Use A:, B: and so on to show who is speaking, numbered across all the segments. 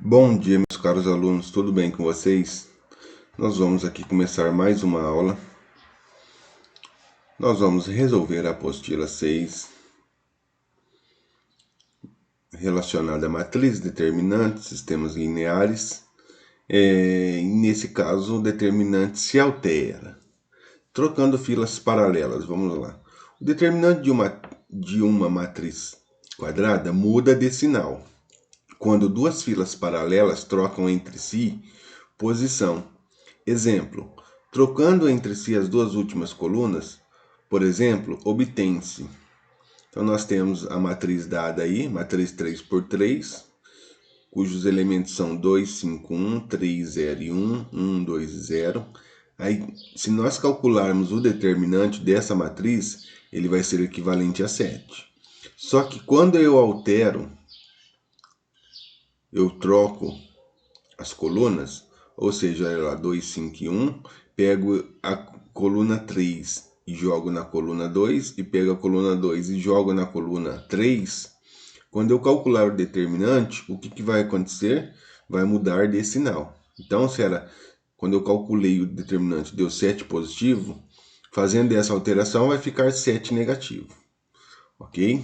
A: Bom dia, meus caros alunos, tudo bem com vocês? Nós vamos aqui começar mais uma aula. Nós vamos resolver a apostila 6, relacionada a matrizes, determinantes, sistemas lineares. Nesse caso, o determinante se altera, trocando filas paralelas. Vamos lá. O determinante de uma matriz quadrada muda de sinal quando duas filas paralelas trocam entre si posição. Exemplo: trocando entre si as duas últimas colunas, por exemplo, obtém-se. Então nós temos a matriz dada aí, matriz 3 por 3, cujos elementos são 2, 5, 1, 3, 0 e 1, 1, 2, 0. Aí, se nós calcularmos o determinante dessa matriz, ele vai ser equivalente a 7. Só que quando eu troco as colunas, ou seja, olha lá, 2, 5 e 1, pego a coluna 3 e jogo na coluna 2, e pego a coluna 2 e jogo na coluna 3, quando eu calcular o determinante, o que vai acontecer? Vai mudar de sinal. Então, quando eu calculei o determinante, deu 7 positivo, fazendo essa alteração vai ficar 7 negativo. Ok?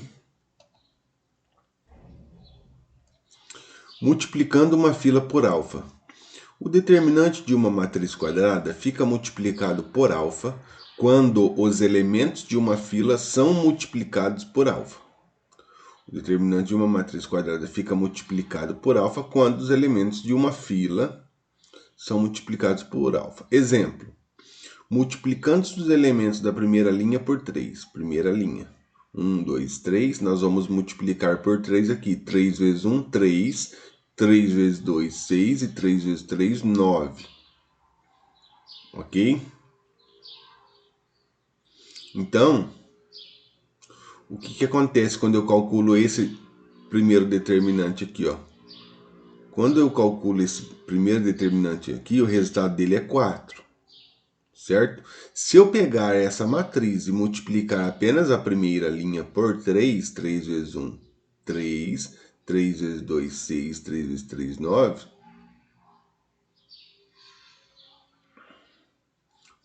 A: Multiplicando uma fila por alfa. O determinante de uma matriz quadrada fica multiplicado por alfa quando os elementos de uma fila são multiplicados por alfa. O determinante de uma matriz quadrada fica multiplicado por alfa quando os elementos de uma fila são multiplicados por alfa. Exemplo: multiplicando os elementos da primeira linha por 3. Primeira linha. 1, 2, 3. Nós vamos multiplicar por 3 aqui. 3 vezes 1, 3. 3 vezes 2, 6. E 3 vezes 3, 9. Ok? Então, o que acontece quando eu calculo esse primeiro determinante aqui, ó? Quando eu calculo esse primeiro determinante aqui, o resultado dele é 4, certo? Se eu pegar essa matriz e multiplicar apenas a primeira linha por 3, 3 vezes 1, 3, 3 vezes 2, 6, 3 vezes 3, 9,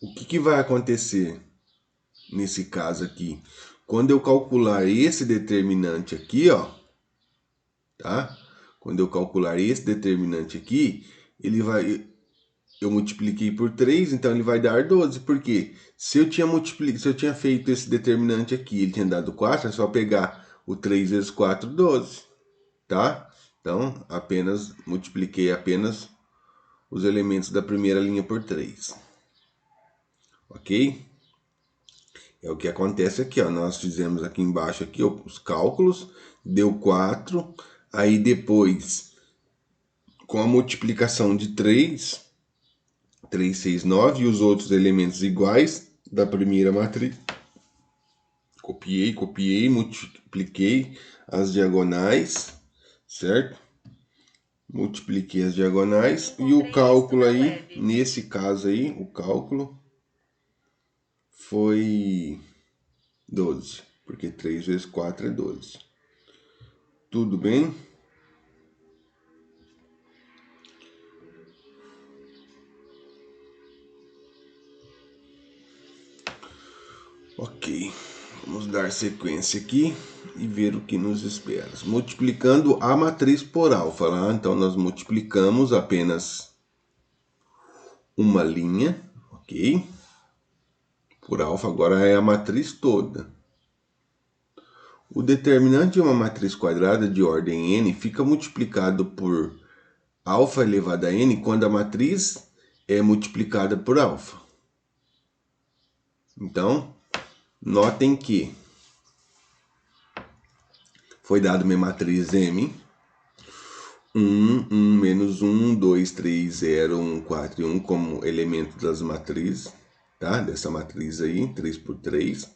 A: o que vai acontecer nesse caso aqui? Quando eu calcular esse determinante aqui, ó, tá? Quando eu calcular esse determinante aqui, eu multipliquei por 3, então ele vai dar 12. Por quê? Se eu tinha feito esse determinante aqui, ele tinha dado 4, é só pegar o 3 vezes 4, 12, tá? Então, multipliquei apenas os elementos da primeira linha por 3. Ok? É o que acontece aqui, ó. Nós fizemos aqui embaixo aqui, ó, os cálculos, deu 4, aí depois, com a multiplicação de 3, 3, 6, 9 e os outros elementos iguais da primeira matriz, copiei, multipliquei as diagonais, certo? Multipliquei as diagonais e o cálculo aí, nesse caso aí, o cálculo foi 12, porque 3 vezes 4 é 12. Tudo bem? Ok, vamos dar sequência aqui e ver o que nos espera. Multiplicando a matriz por alfa, lá, então nós multiplicamos apenas uma linha, ok? Por alfa, agora é a matriz toda. O determinante de uma matriz quadrada de ordem n fica multiplicado por alfa elevado a n quando a matriz é multiplicada por alfa. Então, notem que foi dada uma matriz M, 1, 1, menos 1, 2, 3, 0, 1, 4 e 1 como elemento das matrizes, tá? Dessa matriz aí, 3 por 3.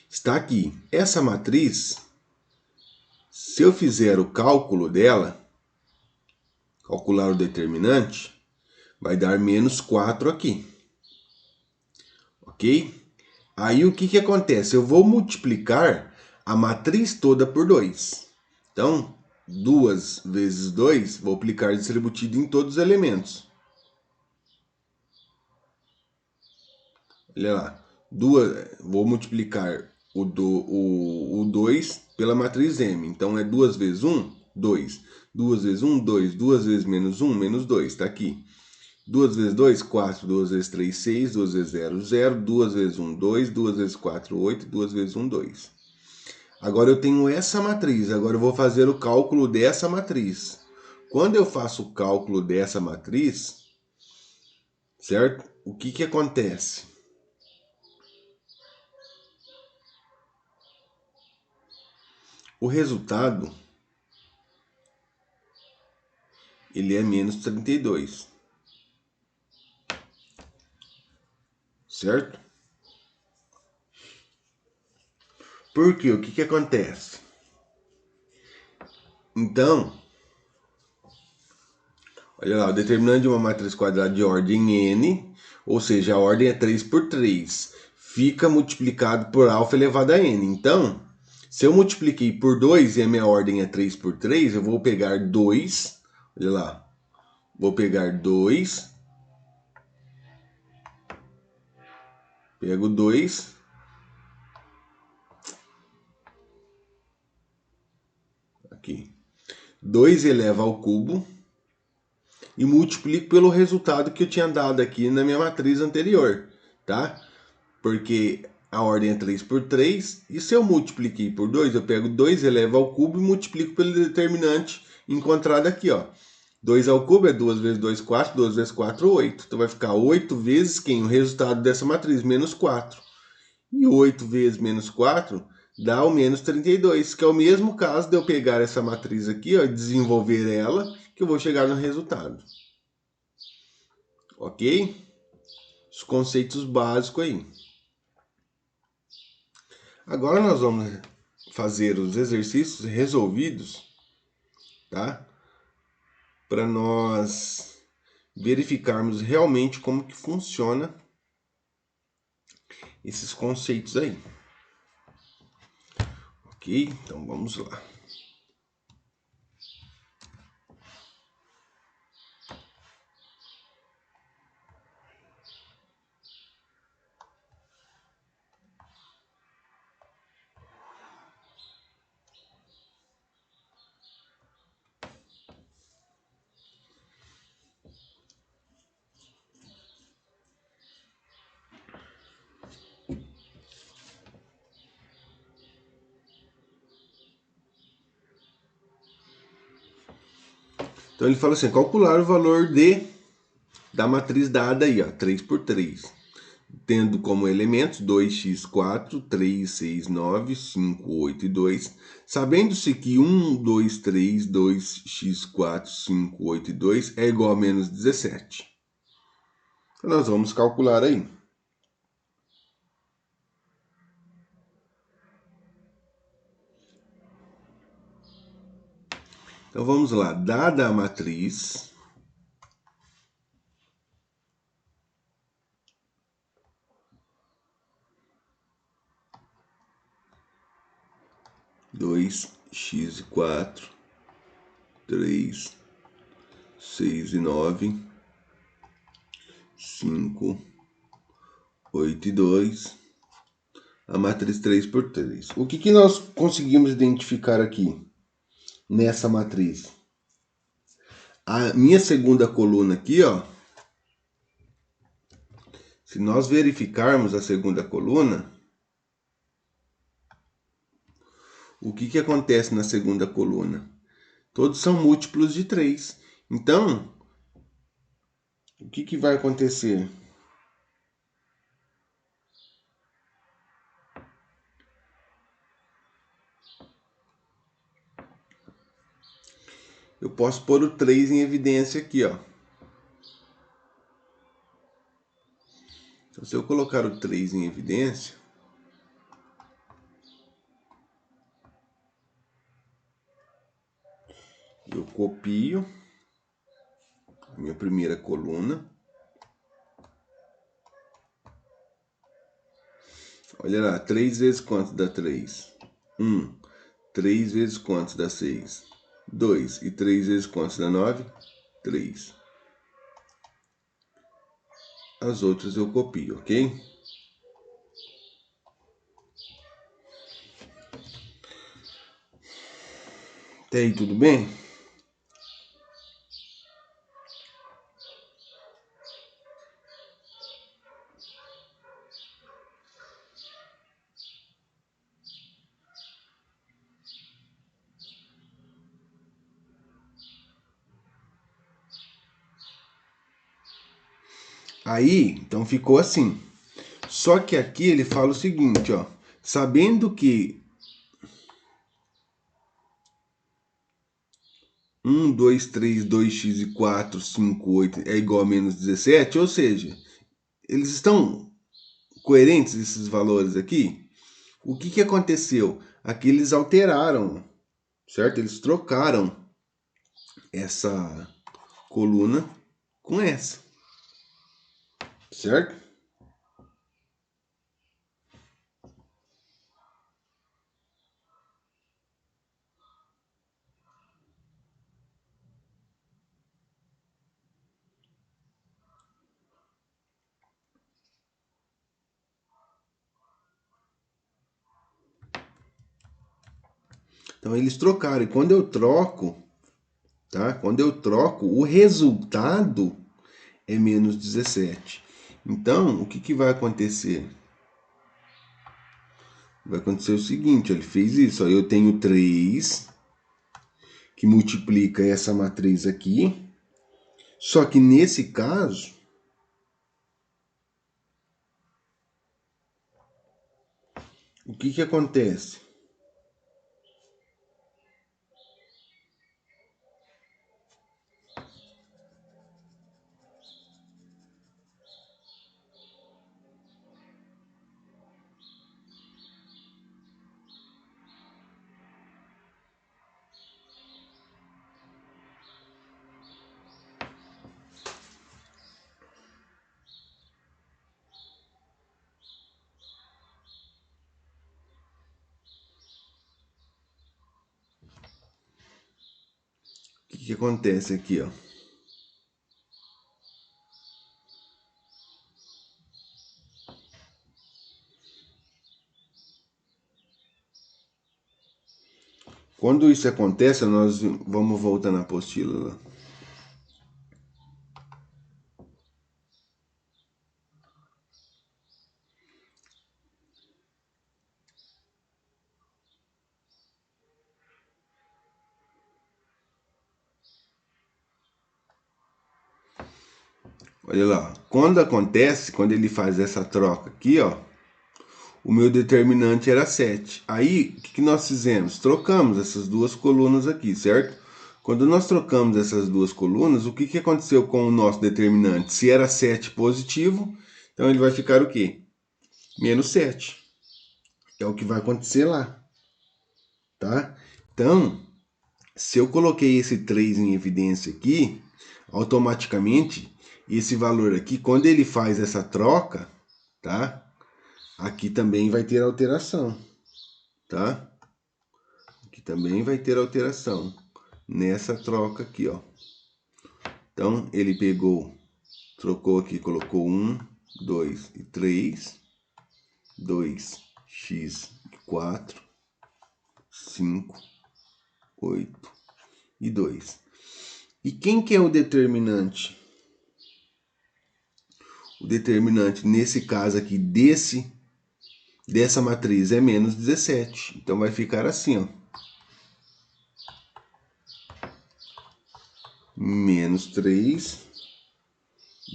A: Está aqui. Essa matriz, se eu fizer o cálculo dela, calcular o determinante, vai dar menos 4 aqui. Ok? Aí o que acontece? Eu vou multiplicar a matriz toda por 2. Então, 2 vezes 2, vou aplicar distributivo em todos os elementos. Olha lá, vou multiplicar o 2 pela matriz M. Então, é 2 vezes 1, 2. 2 vezes 1, 2. 2 vezes menos 1, menos 2. Está aqui. 2 vezes 2, 4. 2 vezes 3, 6. 2 vezes 0, 0. 2 vezes 1, 2. 2 vezes 4, 8. 2 vezes 1, 2. Agora eu tenho essa matriz. Agora eu vou fazer o cálculo dessa matriz. Quando eu faço o cálculo dessa matriz, certo? O que acontece? O resultado, ele é menos 32. Certo? Por quê? O que acontece? Então, olha lá, o determinante de uma matriz quadrada de ordem n, ou seja, a ordem é 3 por 3, fica multiplicado por alfa elevado a n. Então, se eu multipliquei por 2 e a minha ordem é 3 por 3, eu vou pegar 2, olha lá, vou pegar 2, pego 2, aqui, 2 eleva ao cubo, e multiplico pelo resultado que eu tinha dado aqui na minha matriz anterior, tá? Porque a ordem é 3 por 3, e se eu multipliquei por 2, eu pego 2 eleva ao cubo e multiplico pelo determinante encontrado aqui, ó. 2 ao cubo é 2 vezes 2, 4, 2 vezes 4, 8. Então vai ficar 8 vezes quem? O resultado dessa matriz, menos 4. E 8 vezes menos 4 dá o menos 32, que é o mesmo caso de eu pegar essa matriz aqui, ó, desenvolver ela, que eu vou chegar no resultado. Ok? Os conceitos básicos aí. Agora nós vamos fazer os exercícios resolvidos, tá? Para nós verificarmos realmente como que funciona esses conceitos aí. Ok? Então vamos lá. Então ele fala assim, calcular o valor da matriz dada aí, ó, 3 por 3. Tendo como elementos 2x4, 3, 6, 9, 5, 8 e 2. Sabendo-se que 1, 2, 3, 2x4, 5, 8 e 2 é igual a menos 17. Então nós vamos calcular aí. Então vamos lá, dada a matriz, dois x e 4, 3, 6 e 9, 5, 8 e 2, a matriz 3 por 3. O que nós conseguimos identificar aqui nessa matriz? A minha segunda coluna aqui, ó, se nós verificarmos a segunda coluna, o que acontece na segunda coluna? Todos são múltiplos de 3. Então, o que vai acontecer? Eu posso pôr o 3 em evidência aqui, ó. Então, se eu colocar o 3 em evidência, eu copio a minha primeira coluna. Olha lá, 3 vezes quanto dá 3? 1. 3 vezes quanto dá 6? 2 e 3 vezes quantos dá 9? 3. As outras eu copio, ok? Até aí tudo bem? Aí, então ficou assim. Só que aqui ele fala o seguinte, ó. Sabendo que 1, 2, 3, 2x e 4, 5, 8 é igual a menos 17, ou seja, eles estão coerentes esses valores aqui? O que que aconteceu? Aqui eles alteraram, certo? Eles trocaram essa coluna com essa, certo? Então eles trocaram. E quando eu troco, tá? Quando eu troco, o resultado é menos 17. Então, o que que vai acontecer? Vai acontecer o seguinte, ele fez isso, ó, eu tenho 3 que multiplica essa matriz aqui, só que nesse caso, o que que acontece? O que que acontece aqui, ó? Quando isso acontece, nós vamos voltar na apostila lá. Olha lá, quando acontece, quando ele faz essa troca aqui, ó, o meu determinante era 7. Aí, o que que nós fizemos? Trocamos essas duas colunas aqui, certo? Quando nós trocamos essas duas colunas, o que que aconteceu com o nosso determinante? Se era 7 positivo, então ele vai ficar o quê? Menos 7. É o que vai acontecer lá, tá? Então, se eu coloquei esse 3 em evidência aqui, automaticamente esse valor aqui, quando ele faz essa troca, tá? Aqui também vai ter alteração, tá? Aqui também vai ter alteração nessa troca aqui, ó. Então ele pegou, trocou aqui, colocou 1, 2 e 3, 2x e 4, 5, 8 e 2. E quem que é o determinante? O determinante nesse caso aqui dessa matriz é menos 17. Então vai ficar assim, ó. Menos 3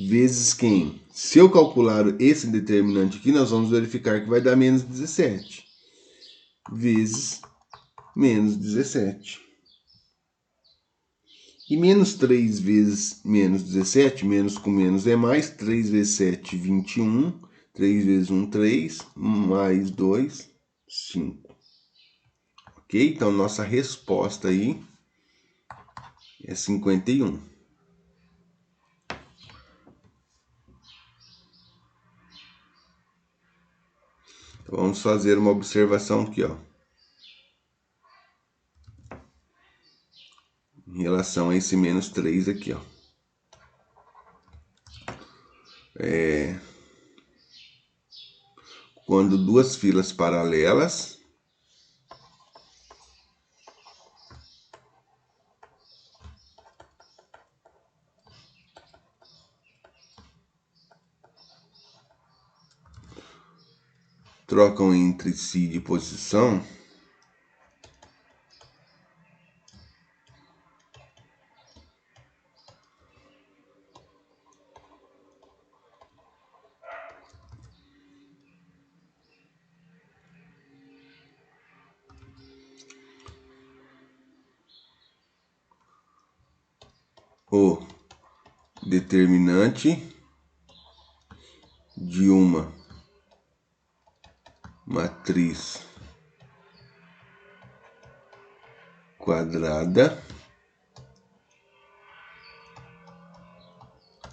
A: vezes quem? Se eu calcular esse determinante aqui, nós vamos verificar que vai dar menos 17. Vezes menos 17. E menos 3 vezes menos 17, menos com menos é mais, 3 vezes 7, 21. 3 vezes 1, 3, mais 2, 5. Ok? Então, nossa resposta aí é 51. Então, vamos fazer uma observação aqui, ó. relação a esse menos 3 aqui, ó. Quando duas filas paralelas trocam entre si de posição, o determinante de uma matriz quadrada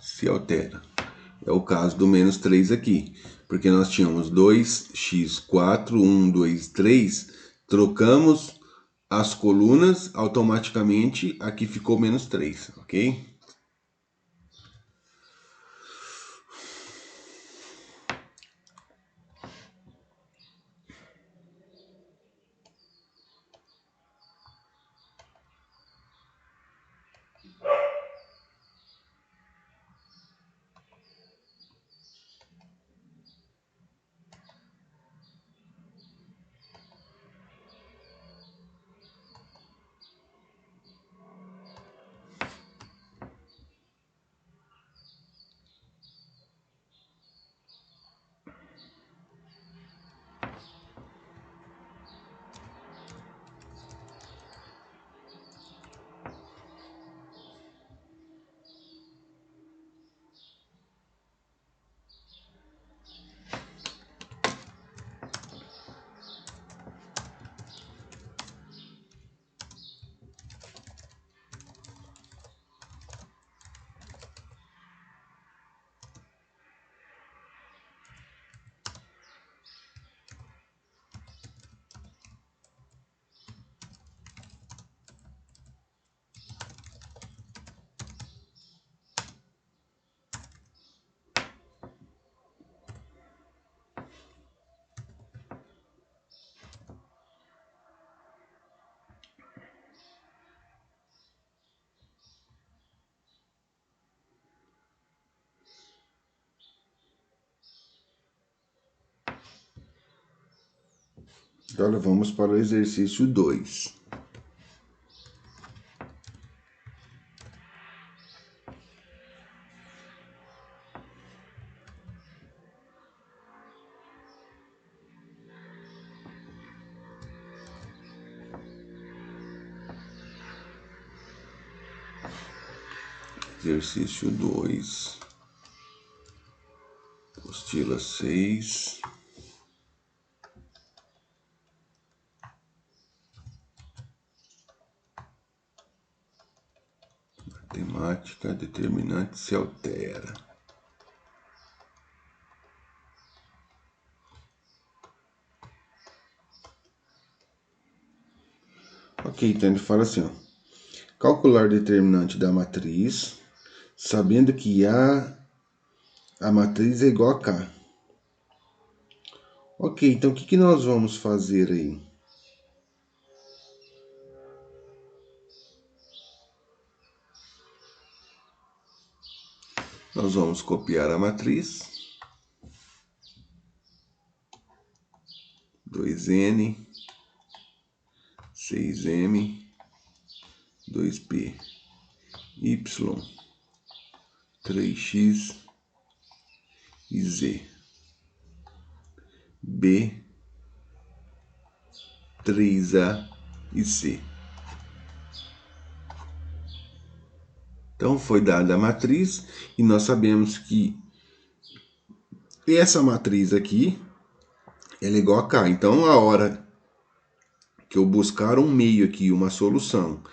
A: se altera. É o caso do menos 3 aqui, porque nós tínhamos 2x4, 1, 2, 3, trocamos as colunas, automaticamente aqui ficou menos 3, ok? Agora vamos para o exercício 2. Exercício 2, apostila 6. Matemática, determinante se altera. Ok, então ele fala assim, ó. Calcular o determinante da matriz, sabendo que a matriz é igual a K. Ok, então o que nós vamos fazer aí? Nós vamos copiar a matriz. 2n, 6m, 2p, y, 3x e z, b, 3a e c. Então foi dada a matriz e nós sabemos que essa matriz aqui ela é igual a K. Então a hora que eu buscar um meio aqui, uma solução,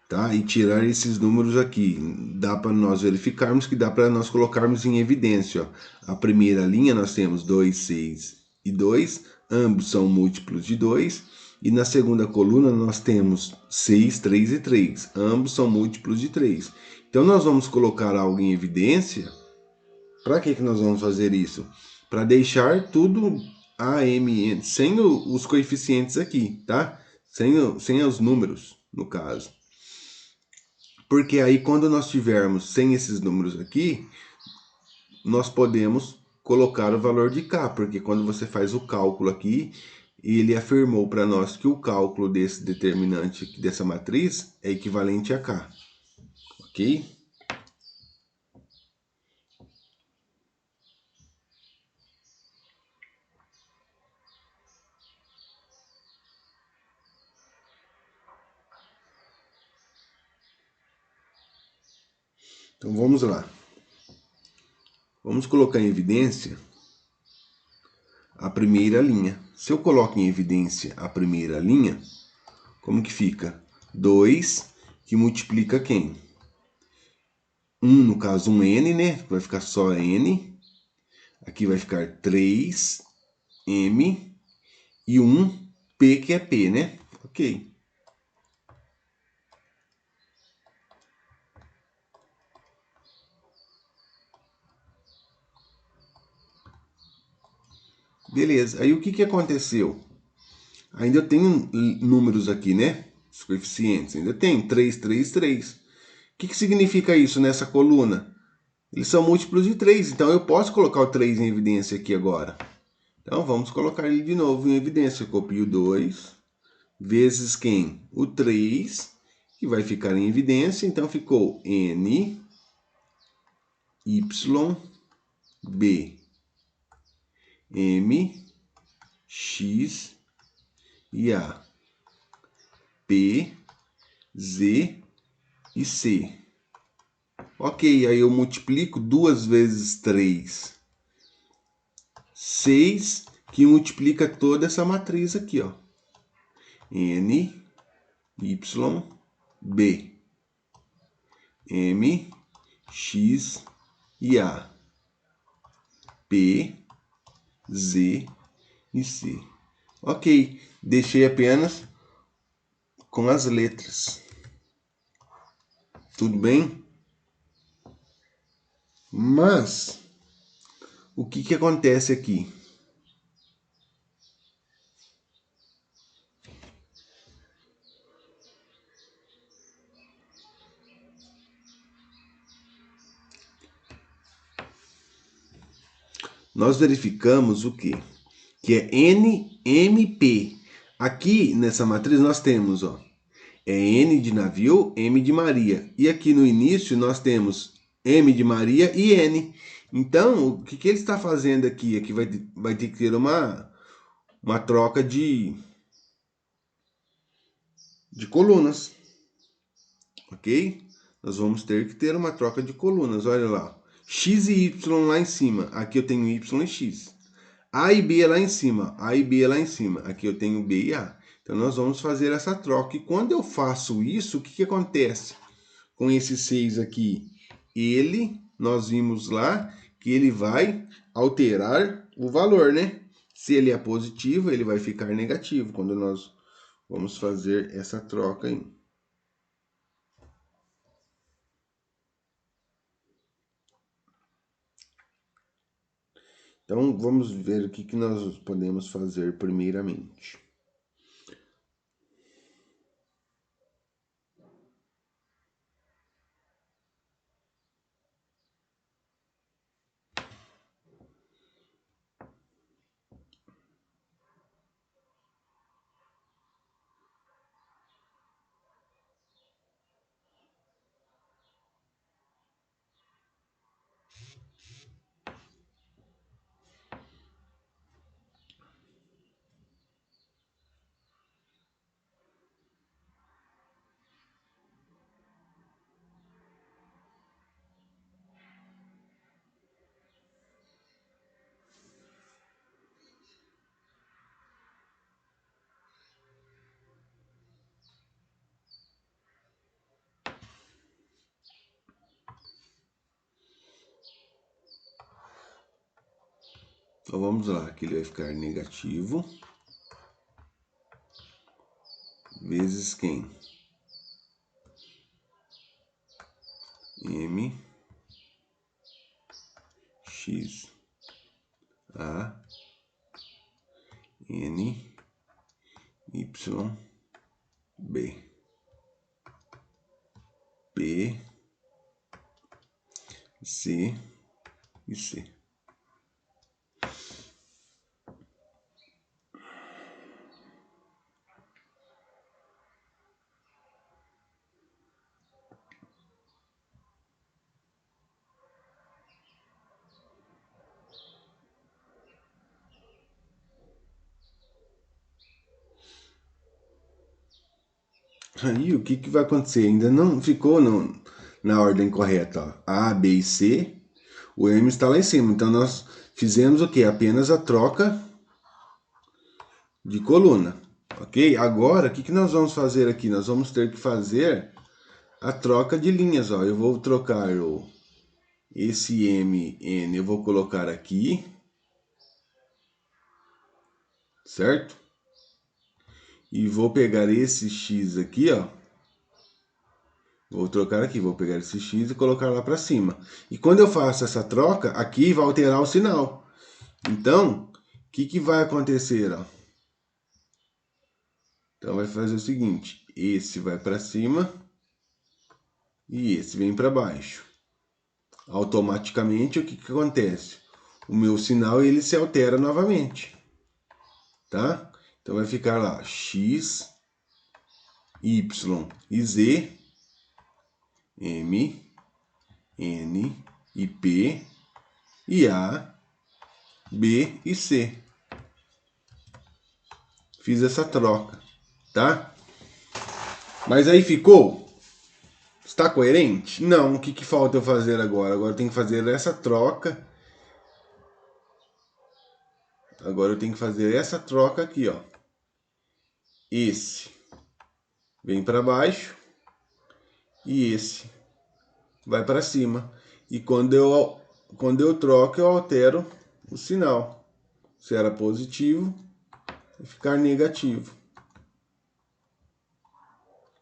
A: tá? E tirar esses números aqui, dá para nós verificarmos que dá para nós colocarmos em evidência. Ó. A primeira linha nós temos 2, 6 e 2, ambos são múltiplos de 2, E na segunda coluna nós temos 6, 3 e 3. Ambos são múltiplos de 3. Então nós vamos colocar algo em evidência. Para que nós vamos fazer isso? Para deixar tudo AMN, sem os coeficientes aqui, tá? Sem os números, no caso. Porque aí quando nós tivermos sem esses números aqui, nós podemos colocar o valor de K, porque quando você faz o cálculo aqui, ele afirmou para nós que o cálculo desse determinante, dessa matriz, é equivalente a K, ok? Então vamos lá. Vamos colocar em evidência a primeira linha. Se eu coloco em evidência a primeira linha, como que fica? 2 que multiplica quem? 1, no caso, um N, né? Vai ficar só N. Aqui vai ficar 3M e um P, que é P, né? Ok. Beleza. Aí o que aconteceu? Ainda tem números aqui, né? Os coeficientes. Ainda tem 3, 3, 3. O que significa isso nessa coluna? Eles são múltiplos de 3, então eu posso colocar o 3 em evidência aqui agora. Então vamos colocar ele de novo em evidência. Eu copio 2 vezes quem? O 3, que vai ficar em evidência. Então ficou N, Y, B, M, X e A. P, Z e C. Ok, aí eu multiplico 2 vezes 3. 6, que multiplica toda essa matriz aqui, ó. N, Y, B, M, X e A. P, Z e C. Ok, deixei apenas com as letras. Tudo bem? Mas, o que acontece aqui? Nós verificamos o quê? Que é NMP. Aqui nessa matriz nós temos, ó, é N de navio, M de Maria. E aqui no início nós temos M de Maria e N. Então, o que ele está fazendo aqui? Aqui vai ter que ter uma troca de colunas, ok? Nós vamos ter que ter uma troca de colunas, olha lá. X e Y lá em cima, aqui eu tenho Y e X. A e B lá em cima, A e B lá em cima, aqui eu tenho B e A. Então nós vamos fazer essa troca. E quando eu faço isso, o que acontece com esse 6 aqui? Nós vimos lá que ele vai alterar o valor, né? Se ele é positivo, ele vai ficar negativo quando nós vamos fazer essa troca aí. Então, vamos ver o que nós podemos fazer primeiramente. Então vamos lá, aqui ele vai ficar negativo. vezes quem? M, X, A, N, Y, B, P, C e C. Aí o que vai acontecer? Ainda não ficou na ordem correta. Ó. A, B e C. O M está lá em cima. Então nós fizemos o que? Apenas a troca de coluna. Ok? Agora, o que nós vamos fazer aqui? Nós vamos ter que fazer a troca de linhas. Ó. Eu vou trocar esse M, N, eu vou colocar aqui. Certo? E vou pegar esse X aqui, ó. Vou trocar aqui, vou pegar esse X e colocar lá para cima. E quando eu faço essa troca, aqui vai alterar o sinal. Então, o que vai acontecer? Ó? Então, vai fazer o seguinte. Esse vai para cima e esse vem para baixo. Automaticamente, o que acontece? O meu sinal ele se altera novamente. Tá? Então, vai ficar lá X, Y e Z, M, N e P e A, B e C. Fiz essa troca, tá? Mas aí ficou? Está coerente? Não. O que falta eu fazer agora? Agora eu tenho que fazer essa troca. Agora eu tenho que fazer essa troca aqui, ó. Esse vem para baixo e esse vai para cima. E quando eu troco, eu altero o sinal. Se era positivo, vai ficar negativo.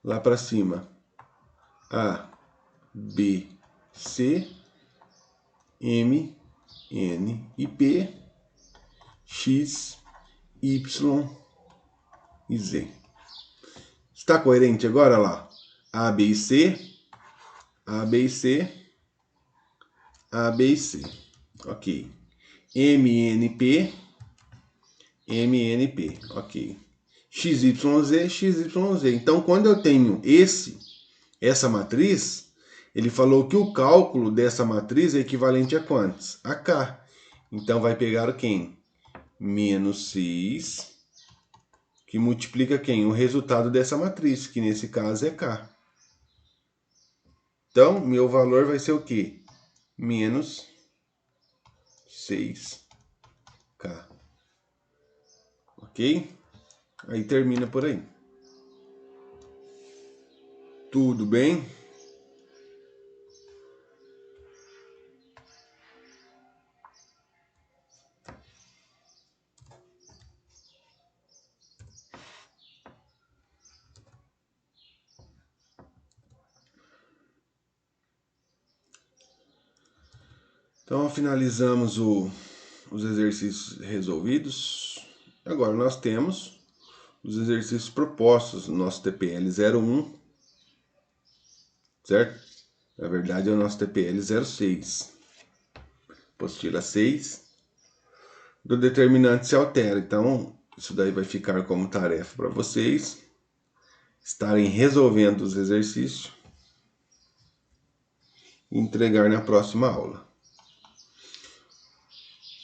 A: Lá para cima. A, B, C, M, N e P, X, Y e Z. Está coerente agora lá? A, B e C, A, B e C, A, B e C. Ok. M, N, P, M, N, P. Ok. X, Y, Z, X, Y, Z. Então, quando eu tenho essa matriz, ele falou que o cálculo dessa matriz é equivalente a quantos? A K. Então, vai pegar quem? Menos 6, que multiplica quem? O resultado dessa matriz, que nesse caso é K. Então, meu valor vai ser o quê? Menos 6K. Ok? Aí termina por aí. Tudo bem? Então, finalizamos os exercícios resolvidos. Agora nós temos os exercícios propostos no nosso TPL 01, certo? Na verdade é o nosso TPL 06. Apostila 6. Do determinante se altera. Então, isso daí vai ficar como tarefa para vocês estarem resolvendo os exercícios e entregar na próxima aula.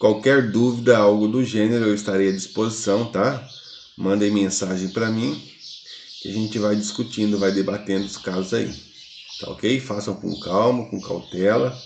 A: Qualquer dúvida, algo do gênero, eu estarei à disposição, tá? Mandem mensagem para mim, que a gente vai discutindo, vai debatendo os casos aí, tá ok? Façam com calma, com cautela,